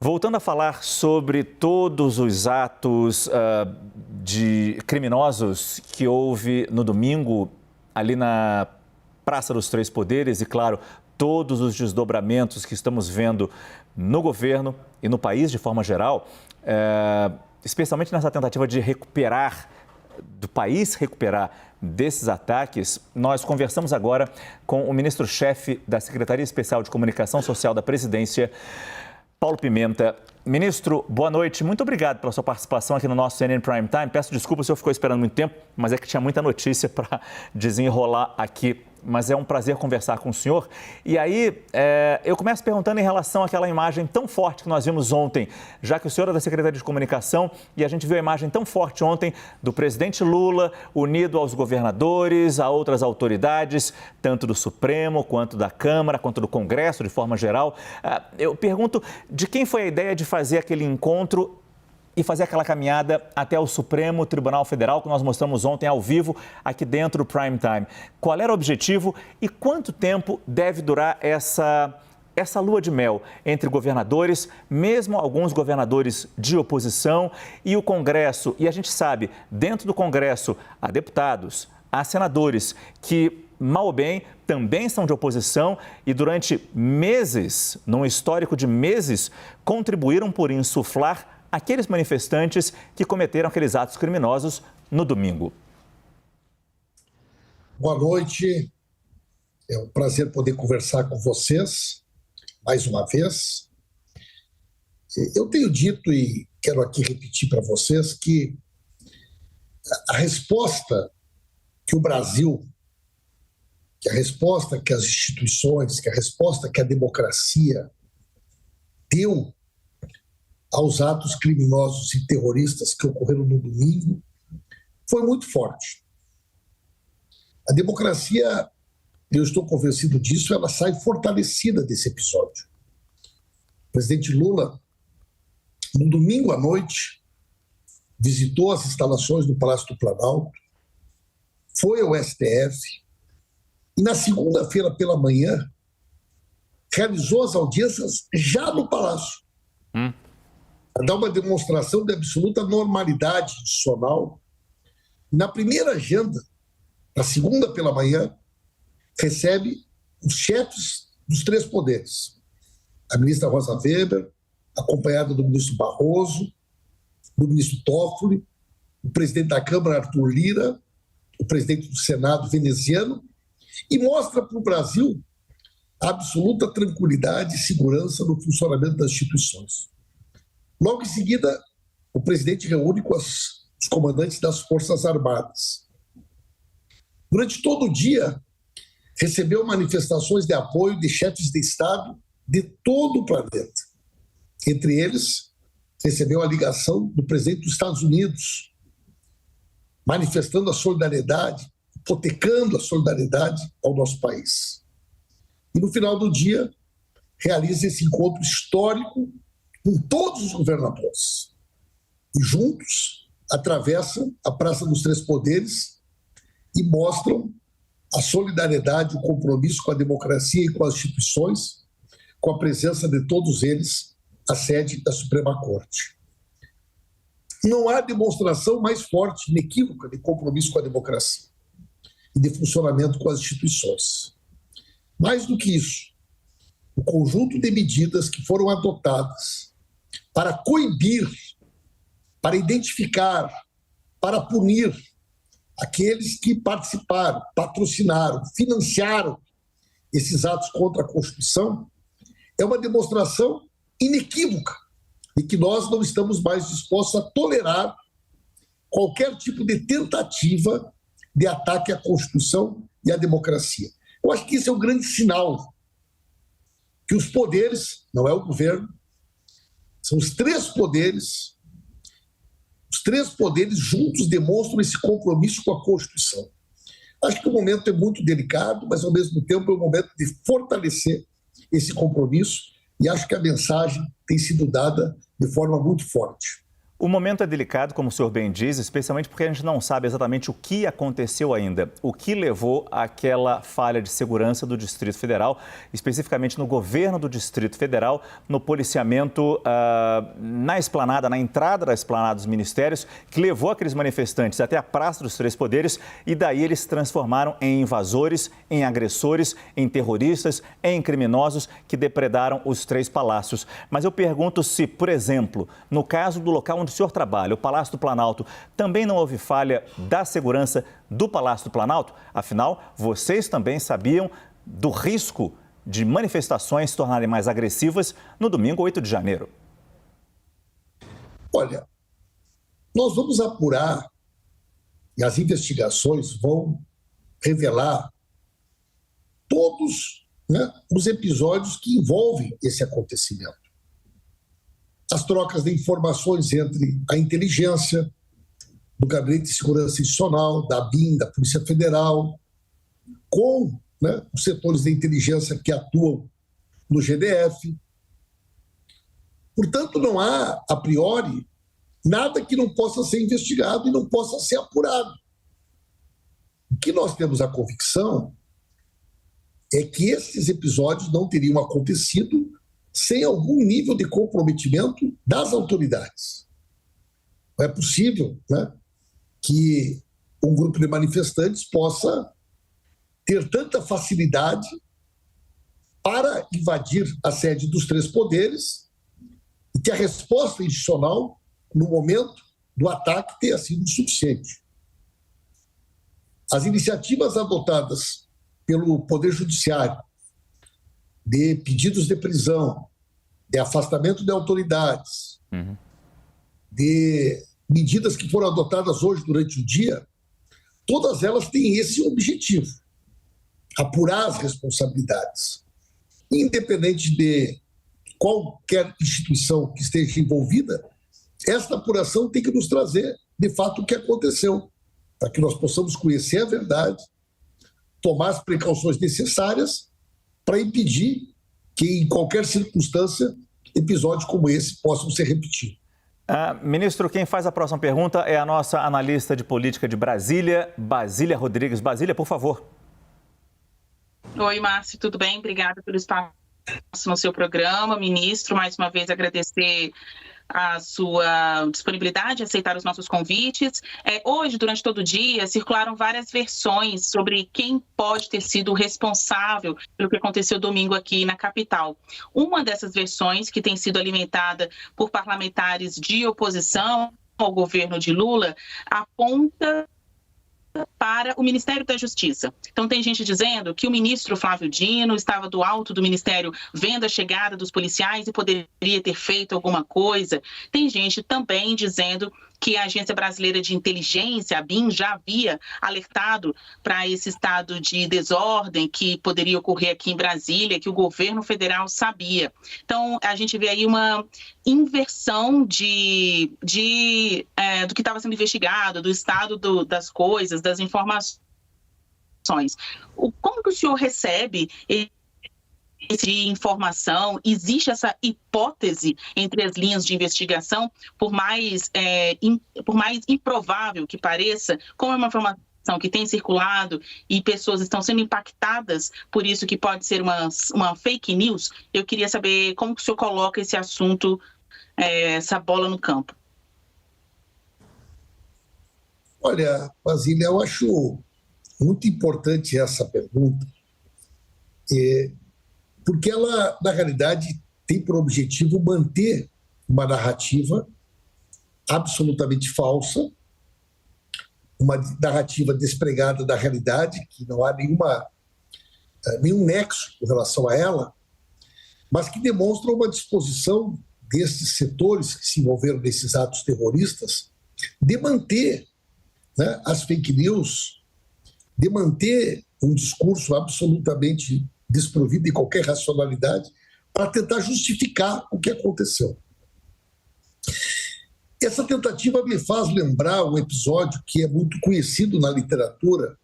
Voltando a falar sobre todos os atos de criminosos que houve no domingo, ali na Praça dos Três Poderes e, claro, todos os desdobramentos que estamos vendo no governo e no país de forma geral, especialmente nessa tentativa de recuperar, do país recuperar desses ataques, nós conversamos agora com o ministro-chefe da Secretaria Especial de Comunicação Social da Presidência, Paulo Pimenta. Ministro, boa noite. Muito obrigado pela sua participação aqui no nosso CNN Prime Time. Peço desculpas se eu ficou esperando muito tempo, mas é que tinha muita notícia para desenrolar aqui. Mas é um prazer conversar com o senhor. E aí, eu começo perguntando em relação àquela imagem tão forte que nós vimos ontem, já que o senhor é da Secretaria de Comunicação e a gente viu a imagem tão forte ontem do presidente Lula unido aos governadores, a outras autoridades, tanto do Supremo, quanto da Câmara, quanto do Congresso, de forma geral. Eu pergunto de quem foi a ideia de fazer aquele encontro e fazer aquela caminhada até o Supremo Tribunal Federal, que nós mostramos ontem ao vivo, aqui dentro do Prime Time. Qual era o objetivo e quanto tempo deve durar essa lua de mel entre governadores, mesmo alguns governadores de oposição e o Congresso? E a gente sabe, dentro do Congresso, há deputados, há senadores que, mal ou bem, também são de oposição e durante meses, num histórico de meses, contribuíram por insuflar aqueles manifestantes que cometeram aqueles atos criminosos no domingo. Boa noite, é um prazer poder conversar com vocês mais uma vez. Eu tenho dito e quero aqui repetir para vocês que a resposta que o Brasil, que a resposta que as instituições, que a resposta que a democracia deu aos atos criminosos e terroristas que ocorreram no domingo foi muito forte. A democracia, eu estou convencido disso, ela sai fortalecida desse episódio. O presidente Lula, no domingo à noite, visitou as instalações do Palácio do Planalto, foi ao STF e na segunda-feira pela manhã realizou as audiências já no Palácio. A dar uma demonstração de absoluta normalidade institucional. Na primeira agenda, na segunda pela manhã, recebe os chefes dos três poderes. A ministra Rosa Weber, acompanhada do ministro Barroso, do ministro Toffoli, o presidente da Câmara, Arthur Lira, o presidente do Senado, veneziano, e mostra para o Brasil a absoluta tranquilidade e segurança no funcionamento das instituições. Logo em seguida, o presidente reúne com os comandantes das Forças Armadas. Durante todo o dia, recebeu manifestações de apoio de chefes de Estado de todo o planeta. Entre eles, recebeu a ligação do presidente dos Estados Unidos, manifestando a solidariedade, hipotecando a solidariedade ao nosso país. E no final do dia, realiza esse encontro histórico com todos os governadores. E juntos atravessam a Praça dos Três Poderes e mostram a solidariedade, o compromisso com a democracia e com as instituições, com a presença de todos eles à sede da Suprema Corte. Não há demonstração mais forte, inequívoca, de compromisso com a democracia e de funcionamento com as instituições. Mais do que isso, o conjunto de medidas que foram adotadas para coibir, para identificar, para punir aqueles que participaram, patrocinaram, financiaram esses atos contra a Constituição, é uma demonstração inequívoca de que nós não estamos mais dispostos a tolerar qualquer tipo de tentativa de ataque à Constituição e à democracia. Eu acho que esse é um grande sinal que os poderes, não é o governo, são os três poderes juntos demonstram esse compromisso com a Constituição. Acho que o momento é muito delicado, mas ao mesmo tempo é um momento de fortalecer esse compromisso e acho que a mensagem tem sido dada de forma muito forte. O momento é delicado, como o senhor bem diz, especialmente porque a gente não sabe exatamente o que aconteceu ainda, o que levou àquela falha de segurança do Distrito Federal, especificamente no governo do Distrito Federal, no policiamento na esplanada, na entrada da esplanada dos ministérios, que levou aqueles manifestantes até a Praça dos Três Poderes e daí eles se transformaram em invasores, em agressores, em terroristas, em criminosos que depredaram os três palácios. Mas eu pergunto se, por exemplo, no caso do local onde o senhor trabalha, o Palácio do Planalto, também não houve falha da segurança do Palácio do Planalto? Afinal, vocês também sabiam do risco de manifestações se tornarem mais agressivas no domingo 8 de janeiro. Olha, nós vamos apurar e as investigações vão revelar todos, os episódios que envolvem esse acontecimento. As trocas de informações entre a inteligência do Gabinete de Segurança Institucional, da BIM, da Polícia Federal, com os setores de inteligência que atuam no GDF. Portanto, não há, a priori, nada que não possa ser investigado e não possa ser apurado. O que nós temos a convicção é que esses episódios não teriam acontecido sem algum nível de comprometimento das autoridades. Não é possível que um grupo de manifestantes possa ter tanta facilidade para invadir a sede dos três poderes e que a resposta institucional, no momento do ataque, tenha sido insuficiente. As iniciativas adotadas pelo Poder Judiciário de pedidos de prisão, de afastamento de autoridades, de medidas que foram adotadas hoje durante o dia, todas elas têm esse objetivo: apurar as responsabilidades. Independente de qualquer instituição que esteja envolvida, esta apuração tem que nos trazer, de fato, o que aconteceu, para que nós possamos conhecer a verdade, tomar as precauções necessárias para impedir que, em qualquer circunstância, episódios como esse possam ser repetidos. Ministro, quem faz a próxima pergunta é a nossa analista de política de Brasília, Basília Rodrigues. Basília, por favor. Oi, Márcio, tudo bem? Obrigada pelo espaço no seu programa. Ministro, mais uma vez agradecer a sua disponibilidade, aceitar os nossos convites. Hoje, durante todo o dia, circularam várias versões sobre quem pode ter sido o responsável pelo que aconteceu domingo aqui na capital. Uma dessas versões, que tem sido alimentada por parlamentares de oposição ao governo de Lula, aponta para o Ministério da Justiça. Então, tem gente dizendo que o ministro Flávio Dino estava do alto do ministério vendo a chegada dos policiais e poderia ter feito alguma coisa. Tem gente também dizendo que a Agência Brasileira de Inteligência, a BIM, já havia alertado para esse estado de desordem que poderia ocorrer aqui em Brasília, que o governo federal sabia. Então, a gente vê aí uma inversão do que estava sendo investigado, do estado das coisas, das informações. Como que o senhor recebe de informação? Existe essa hipótese entre as linhas de investigação, por mais improvável que pareça, como é uma informação que tem circulado e pessoas estão sendo impactadas por isso, que pode ser uma fake news? Eu queria saber como que o senhor coloca esse assunto, essa bola no campo. Olha, Basília, eu acho muito importante essa pergunta, porque ela, na realidade, tem por objetivo manter uma narrativa absolutamente falsa, uma narrativa despregada da realidade, que não há nenhum nexo com relação a ela, mas que demonstra uma disposição desses setores que se envolveram nesses atos terroristas de manter as fake news, de manter um discurso absolutamente desprovido de qualquer racionalidade, para tentar justificar o que aconteceu. Essa tentativa me faz lembrar um episódio que é muito conhecido na literatura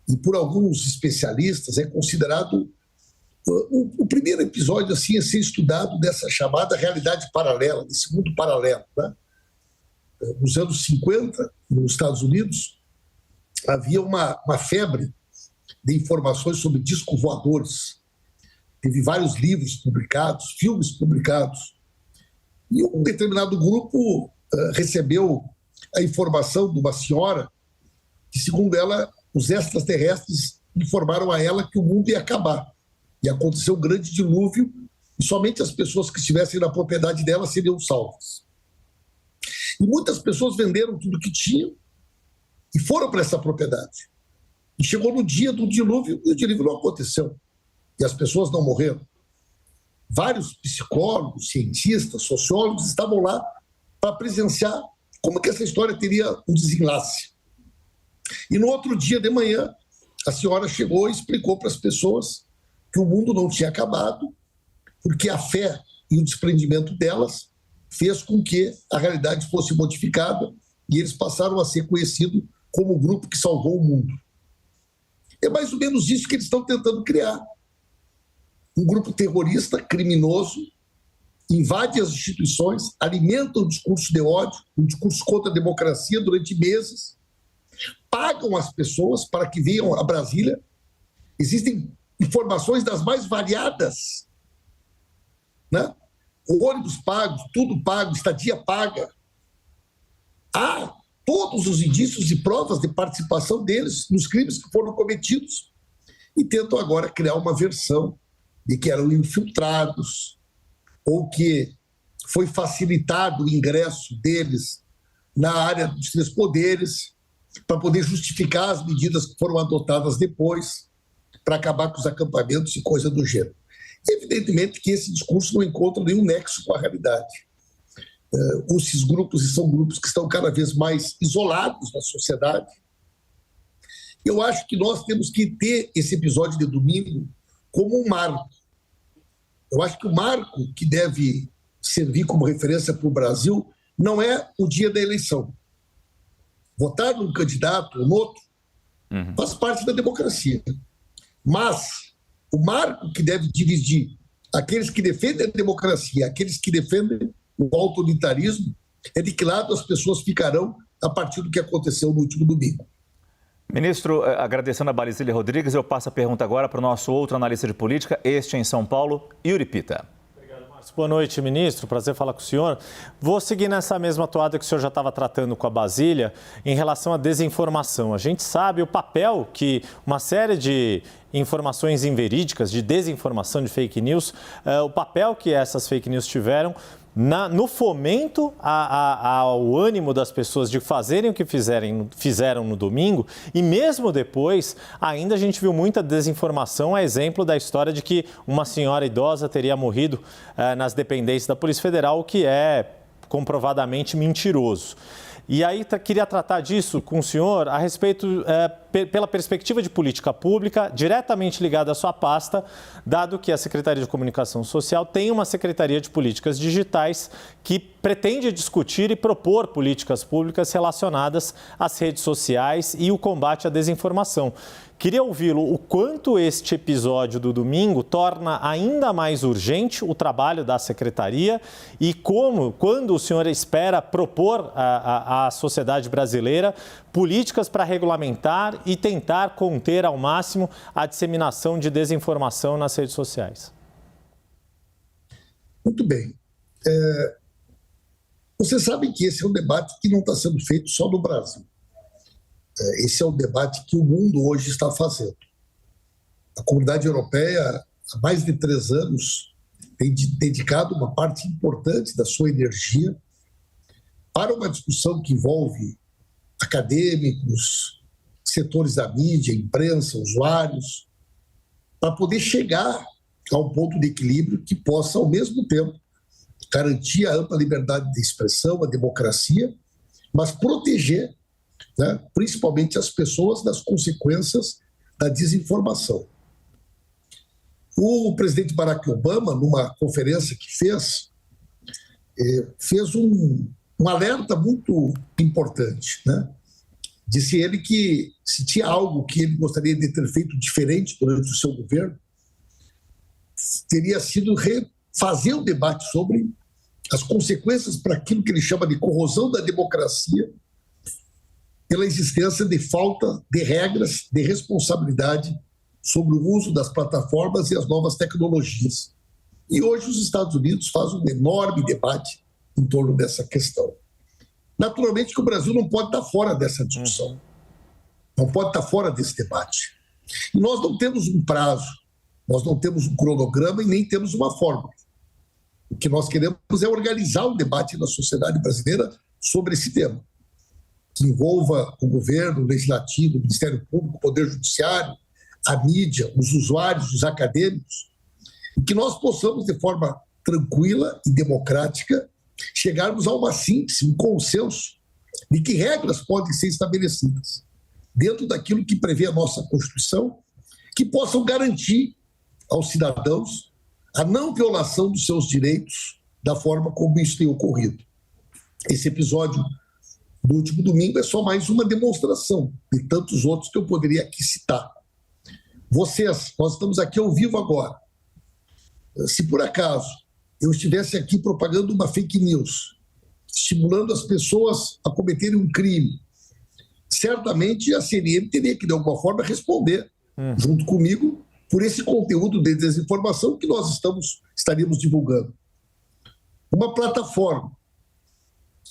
e por alguns especialistas é considerado o primeiro episódio assim, a ser estudado dessa chamada realidade paralela, desse mundo paralelo, nos anos 50, nos Estados Unidos, havia uma febre de informações sobre discos voadores. Teve vários livros publicados, filmes publicados. E um determinado grupo recebeu a informação de uma senhora que, segundo ela, os extraterrestres informaram a ela que o mundo ia acabar. E aconteceu um grande dilúvio e somente as pessoas que estivessem na propriedade dela seriam salvas. E muitas pessoas venderam tudo que tinham e foram para essa propriedade. E chegou no dia do dilúvio e o dilúvio não aconteceu. E as pessoas não morreram. Vários psicólogos, cientistas, sociólogos estavam lá para presenciar como que essa história teria um desenlace. E no outro dia de manhã, a senhora chegou e explicou para as pessoas que o mundo não tinha acabado, porque a fé e o desprendimento delas fez com que a realidade fosse modificada e eles passaram a ser conhecidos como o grupo que salvou o mundo. É mais ou menos isso que eles estão tentando criar. Um grupo terrorista, criminoso, invade as instituições, alimenta o discurso de ódio, um discurso contra a democracia durante meses, pagam as pessoas para que venham a Brasília. Existem informações das mais variadas, né? Ônibus pagos, tudo pago, estadia paga. Há todos os indícios e provas de participação deles nos crimes que foram cometidos e tentam agora criar uma versão de que eram infiltrados ou que foi facilitado o ingresso deles na área dos três poderes para poder justificar as medidas que foram adotadas depois para acabar com os acampamentos e coisa do gênero. Evidentemente que esse discurso não encontra nenhum nexo com a realidade. Esses grupos são grupos que estão cada vez mais isolados na sociedade. Eu acho que nós temos que ter esse episódio de domingo como um marco. Eu acho que o marco que deve servir como referência para o Brasil não é o dia da eleição. Votar num candidato ou no outro faz parte da democracia. Mas o marco que deve dividir aqueles que defendem a democracia, aqueles que defendem o autoritarismo, é de que lado as pessoas ficarão a partir do que aconteceu no último domingo. Ministro, agradecendo a Barizília Rodrigues, eu passo a pergunta agora para o nosso outro analista de política, este em São Paulo, Yuri Pita. Obrigado, Márcio. Boa noite, ministro. Prazer falar com o senhor. Vou seguir nessa mesma toada que o senhor já estava tratando com a Basília em relação à desinformação. A gente sabe o papel que uma série de informações inverídicas, de desinformação, de fake news, o papel que essas fake news tiveram no fomento ao ânimo das pessoas de fazerem o que fizeram no domingo, e mesmo depois, ainda a gente viu muita desinformação, a exemplo da história de que uma senhora idosa teria morrido nas dependências da Polícia Federal, o que é comprovadamente mentiroso. E aí queria tratar disso com o senhor a respeito, pela perspectiva de política pública, diretamente ligada à sua pasta, dado que a Secretaria de Comunicação Social tem uma Secretaria de Políticas Digitais que pretende discutir e propor políticas públicas relacionadas às redes sociais e o combate à desinformação. Queria ouvi-lo o quanto este episódio do domingo torna ainda mais urgente o trabalho da Secretaria e quando o senhor espera propor à sociedade brasileira políticas para regulamentar e tentar conter ao máximo a disseminação de desinformação nas redes sociais. Muito bem. Você sabe que esse é um debate que não está sendo feito só no Brasil. Esse é o debate que o mundo hoje está fazendo. A comunidade europeia, há mais de 3 anos, tem dedicado uma parte importante da sua energia para uma discussão que envolve acadêmicos, setores da mídia, imprensa, usuários, para poder chegar a um ponto de equilíbrio que possa, ao mesmo tempo, garantir a ampla liberdade de expressão, a democracia, mas proteger, né, principalmente as pessoas das consequências da desinformação. O presidente Barack Obama, numa conferência que fez um alerta muito importante, né? Disse ele que se tinha algo que ele gostaria de ter feito diferente durante o seu governo, teria sido refazer o debate sobre as consequências para aquilo que ele chama de corrosão da democracia, pela existência de falta de regras, de responsabilidade sobre o uso das plataformas e as novas tecnologias. E hoje os Estados Unidos fazem um enorme debate em torno dessa questão. Naturalmente que o Brasil não pode estar fora dessa discussão, não pode estar fora desse debate. E nós não temos um prazo, nós não temos um cronograma e nem temos uma fórmula. O que nós queremos é organizar um debate na sociedade brasileira sobre esse tema, que envolva o governo, o legislativo, o Ministério Público, o Poder Judiciário, a mídia, os usuários, os acadêmicos, e que nós possamos, de forma tranquila e democrática, chegarmos a uma síntese, um consenso de que regras podem ser estabelecidas dentro daquilo que prevê a nossa Constituição, que possam garantir aos cidadãos a não violação dos seus direitos da forma como isso tem ocorrido. Esse episódio do último domingo é só mais uma demonstração de tantos outros que eu poderia aqui citar. Nós estamos aqui ao vivo agora. Se por acaso eu estivesse aqui propagando uma fake news, estimulando as pessoas a cometerem um crime, certamente a CNN teria que, de alguma forma, responder junto comigo por esse conteúdo de desinformação que nós estaríamos divulgando. Uma plataforma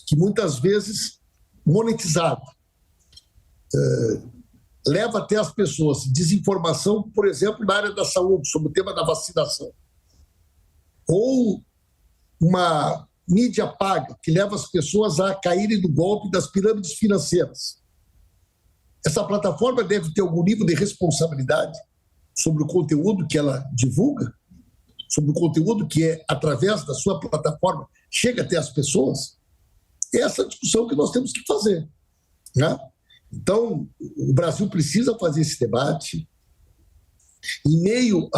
que muitas vezes monetizada leva até as pessoas desinformação, por exemplo, na área da saúde, sobre o tema da vacinação. Ou uma mídia paga que leva as pessoas a caírem no golpe das pirâmides financeiras. Essa plataforma deve ter algum nível de responsabilidade sobre o conteúdo que ela divulga, sobre o conteúdo que, através da sua plataforma, chega até as pessoas. É essa discussão que nós temos que fazer, né? Então, o Brasil precisa fazer esse debate. Em meio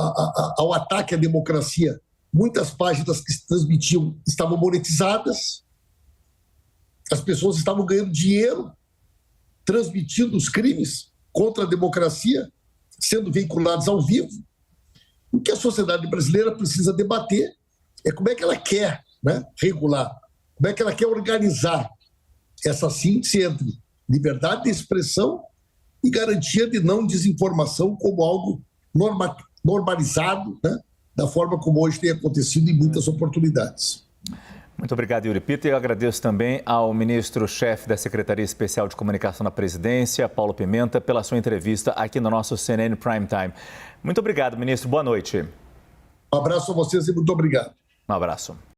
ao ataque à democracia, muitas páginas que se transmitiam estavam monetizadas, as pessoas estavam ganhando dinheiro transmitindo os crimes contra a democracia, sendo veiculados ao vivo. O que a sociedade brasileira precisa debater é como é que ela quer, né, regular, como é que ela quer organizar essa síntese entre liberdade de expressão e garantia de não desinformação como algo normalizado, né, da forma como hoje tem acontecido em muitas oportunidades. Muito obrigado, Yuri Pita. Eu agradeço também ao ministro-chefe da Secretaria Especial de Comunicação da Presidência, Paulo Pimenta, pela sua entrevista aqui no nosso CNN Prime Time. Muito obrigado, ministro. Boa noite. Um abraço a vocês e muito obrigado. Um abraço.